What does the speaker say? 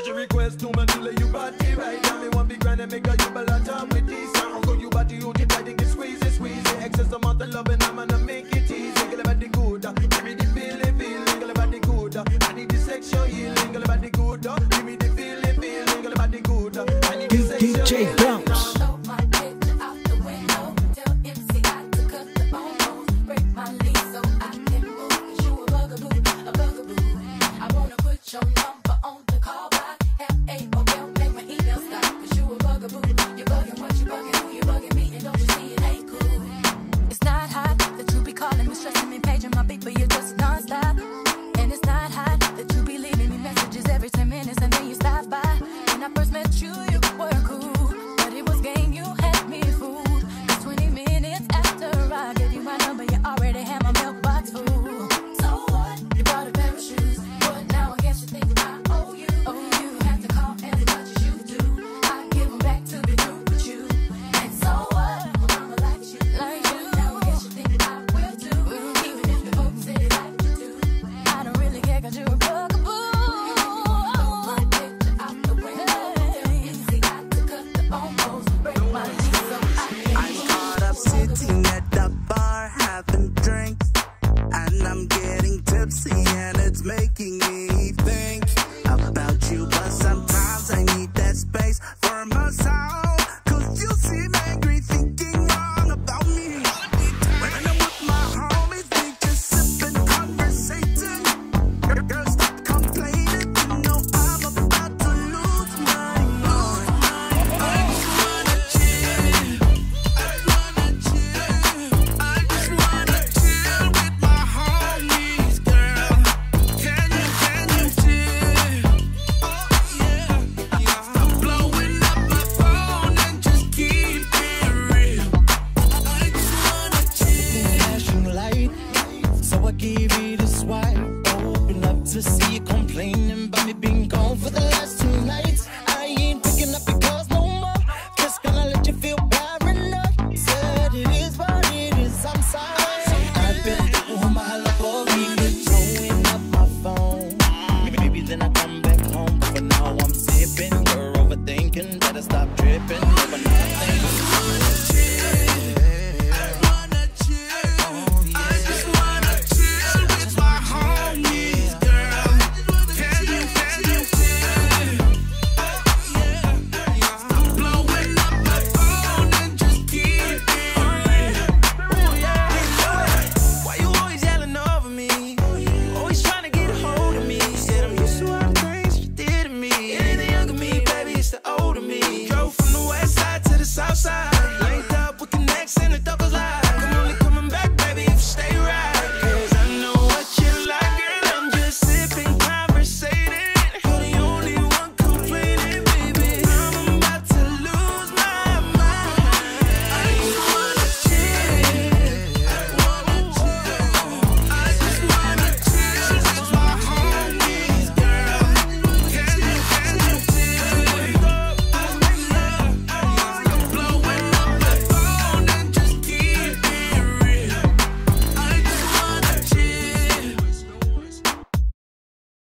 Special request to my dealer, you body right. Now me want big grand and make a you balance up with this sound. Go you body, you try to get squeezy. Excess amount of love and I'm gonna make it easy. Girl about the good, give me the feeling. Girl about the good, I need the sexual healing. Girl about the good, give me the feeling. Girl about the good, I need the sexual healing. DJ Bounce. Your number on the call by F-A-O-L, make my email stop, cause you a bugaboo. You bugging what you bugging, who you bugging me, and don't you see it ain't cool. It's not hot that you be calling me, stressing me, paging my beat, but you're just non-stop. And it's not hot that you be leaving me messages every 10 minutes and then you stop by. When I first met you,